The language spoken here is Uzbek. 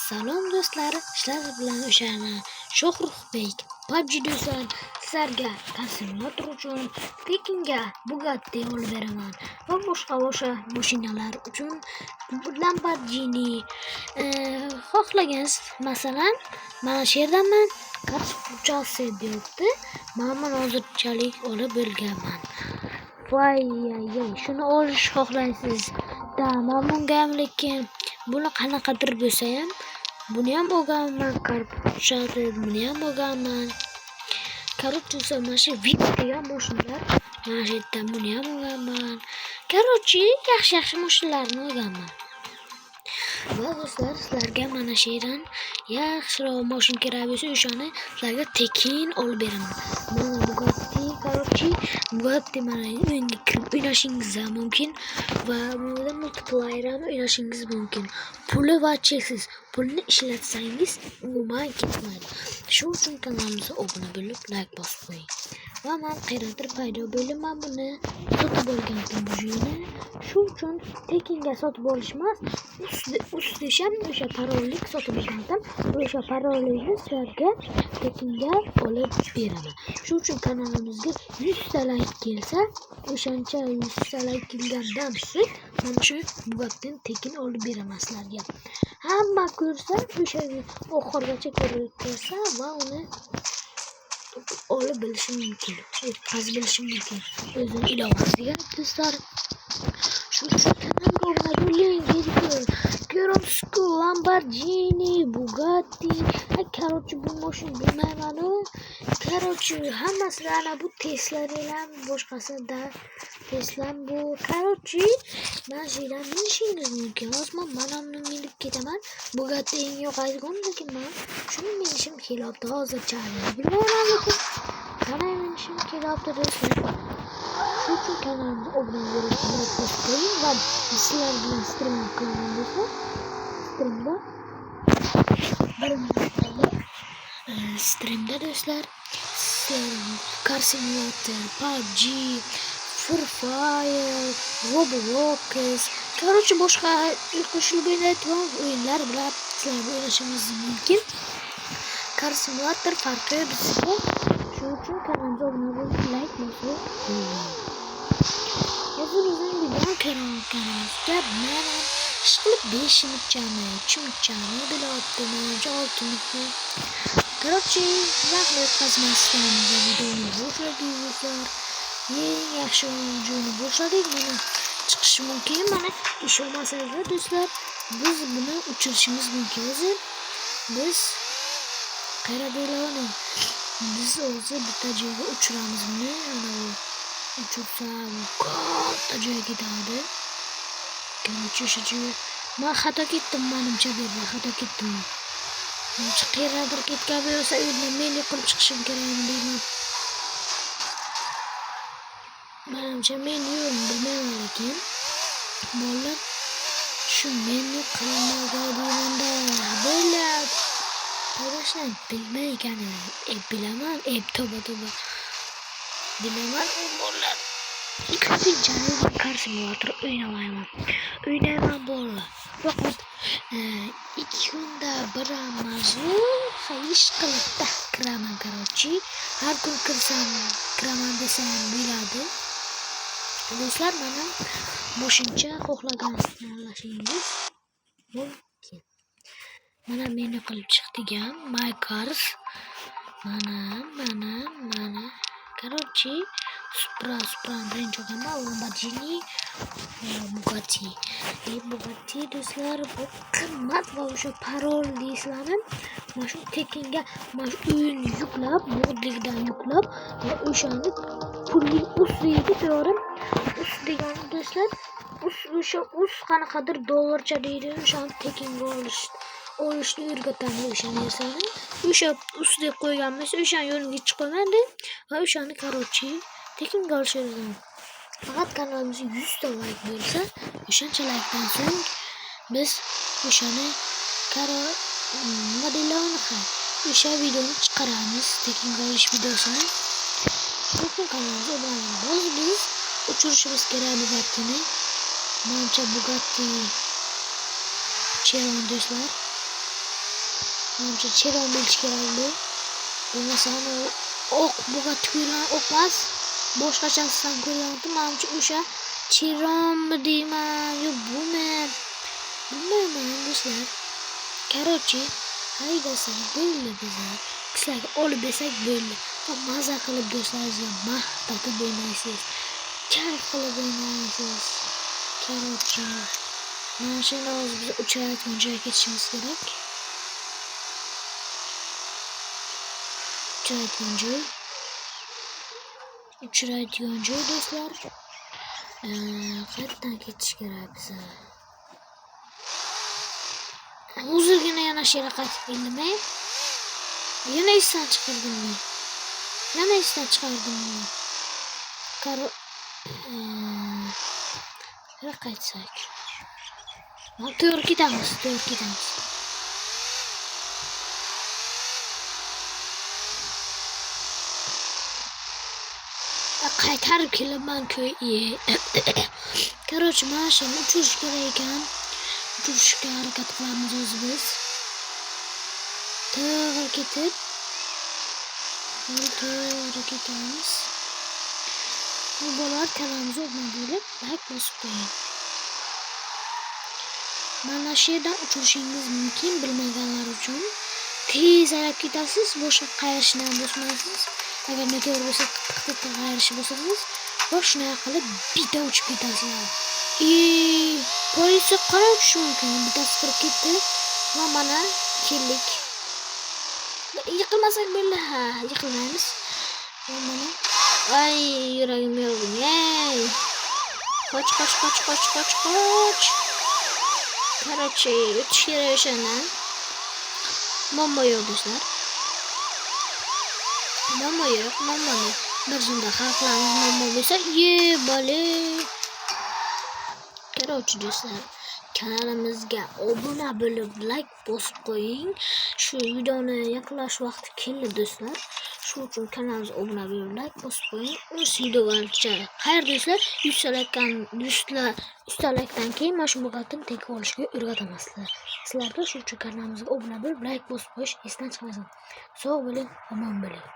Salom do'stlar, sizlar bilan o'shaman. Shohruxbek. PUBG do'stlar, sizlarga simulator uchun Tekinga Bugatti olib beraman va boshqa mashinalar uchun Lamborghini xohlagansiz. Masalan, mana shu yerdaman Karchasi deyapti. Men hozirchalik olib bo'lganman. Voy, shuni olish xohlaysiz. Men bunga lekin buni qanaqadir bo'lsa ham buni ham olganman, karpuchani buni ham olganman. Korоче, mana shu videoga mashinalar, mana shu yerdan buni ham olganman. Korоче, yaxshi mashinalarni olganman. Va do'stlar, sizlarga mana shu yerdan yaxshiroq mashina kerak bo'lsa, o'shani sizlarga tekin olib beraman. Mana Bugatti mana o'yinga kirib o'ynashingiz mumkin va bunda multiplayer ham o'ynashingiz mumkin. Puli va cheksiz. Pulni ishlatsangiz umuman ketmaydi. Shuning uchun kanalimizga obuna bo'lib, like bosib qo'ying. Va men qayerdir paydo bo'lib, men buni sotib olgandim bujuni. Shuning uchun tekinga sotib olish emas, ustisham o'sha parollik sotib olgandim. O'sha parollikni sizlarga tekinga olib beraman. Shuning uchun kanalimizga 100 ta like kelsa, o'shancha 100 ta like kelgandan so'ng mana shu Bugatti'ni tekin olib beraman sizlarga. Hamma ko'rsa, o'sha oxirgacha ko'rib ko'rsa va uni olib bilishi mumkin. Yetkazib bilishi mumkin. O'zini ilovasiga do'stlar. Shuning uchun kanalga obuna bo'ling. Ko'ribsizku, Lamborghini, Bugatti. Korоче, bu mashina bilmayman-u. Korоче, hammasini bu Tesla bilan boshqasida Tesla bu. Korоче, mana shu yerdan minishingiz mumkin. Hozir men manamni minib ketaman. Bugatti eng yoqadigan, lekin men shuni minishim kelyapti hozircha. Bilmayman lekin qanday minishim kelyapti do'stlar. Shuning uchun kanalimga obuna bo'ling va sizlar bilan stream qilaman do'stlar. Streamda do'stlar, Car Simulator, PUBG, Free Fire, Roblox, короче, boshqa qo'shilib o'ynaydigan o'yinlar bilan sizlar o'ynashingiz mumkin. Car Simulator farqi bizga. Shuning uchun kanalimga obuna bo'lib, like bosib qo'ying. O'zimizning videoni ko'rganingizga men ishqilib 5-chami, 3-chami bilyaptimi, 6-chami. Короче, rahmat qazmasdan videoni boshladik. Eng yaxshi joyni boshladik. Mana chiqishi mumkin. Mana ish olmasangizlar do'stlar, biz buni uchirishimiz mumkin. Biz qayerda biz o'zi bitta joyga uchiramiz buni. Ana uchirsam katta joyga ketadi. Короче, shu joy. Men xato ketdim, menimcha bu xato ketdim. Qayerdir ketgan bo'lsa, uydan men yiqilib chiqishim kerak deyman. Menimcha men yo'lni bilmayman lekin bolalar shu meni qilmaganimda bo'ladi. Qarashang bilmaygan, bilaman, to'ba. Bilaman bolalar. Ikkinchidan Car Simulator o'ynayman bolalar. Faqat 2 kunda bir amazu ish qilib kiraman. Короче, har kun kiraman desam bo'ladi. Do'stlar, mana moshincha xohlaganingizni tanlashingiz mumkin. Mana meni qilib chiqdigan My Cars. Mana. Короче, Supra birinchi o'qiyman, Lamborghini, Bugatti. Bugatti do'stlar, bu qimmat va o'sha parol deysizlarmi? Mana shu tekinga mana shu o'yinni yuklab, modlikdan yuklab va o'shani pulning ustiga to'g'ri. Degani do'stlar, o'sha qanaqadir dollarcha deydi, o'shani tekinga olishni o'rgatadi o'sha narsani. O'sha ustiga qo'yganmiz, o'sha yo'lga chiqolmadi va o'shani короче tekinga olishadi. Faqat kanalimizga 100 ta like bo'lsa, o'shancha likedan so'ng biz o'shani o'sha videoni chiqaramiz, tekinga olish videosini. Lekin kanalimizga obuna bo'lib, biz uchirishimiz kerak Bugattini. Menimcha Bugatti Chiron do'stlar. Manimcha cheron bo'lishi kerak. Bo'lmasa o'q buga tuyilan o'qmas. Boshqachasidan ko'ryaptim. Manimcha o'sha cheronmi deyman, yo bumi. Bilmayman do'stlar. Короче, haydasak bo'ldi bizlar. Sizlarga olib bersak bo'ldi. Maza qilib do'stlaringizga maqtatib o'ynaysiz. Kayf qilib o'ynaysiz. Короче, mana shuni hozir biz uchayotgan joyga ketishimiz kerak. Uchraydigan joy do'stlar. Qayerdan ketish kerak biza? Hozirgina yana shu yerga qaytib keldimmi? Yana esdan chiqardimmi? Qaytsak. To'g'ri ketamiz. Qaytarib kelaman-ku. Короче, mana shuni uchirish kerak ekan. Uchirishga harakat qilamiz o'zimiz. To'g'ri ketamiz. Bu bolalar kanalimizga obuna bo'lib, like bosib qo'ying. Mana shu yerdan uchirishingiz mumkin bilmaganlar uchun. Tezroq ketasiz, boshqa qayirishni ham bosmaysiz. Agar noto'g'ri bo'lsa, tiq qayirish bo'lsangiz, va shunday qilib bitta uchib ketasizlar. Politsiya qanday uchishi mumkin? Bittasi kirib ketdi. Va mana keldik. Yiqilmasak bo'ldi, ha, yiqilmaymiz. Mana ay yuragim yorgun. Qoch. Короче, o'tish kerak o'shandan. Muammo yo'q do'stlar. Muammoni bir zumda hal qilamiz. Muammo bo'lsa, bale. Короче, do'stlar, kanalimizga obuna bo'lib, like bosib qo'ying. Shu videoni yakunlash vaqti keldi do'stlar. Shuning uchun kanalimizga obuna bo'lib, like bosib qo'ying. O'z videogacha. Xayr do'stlar, 100 like dan keyin mana shu bugatni tekib olishga o'rgataman sizlarga. Shuning uchun kanalimizga obuna bo'lib, like bosib qo'yish esdan chiqmasin. Sog' bo'ling, omon bo'ling.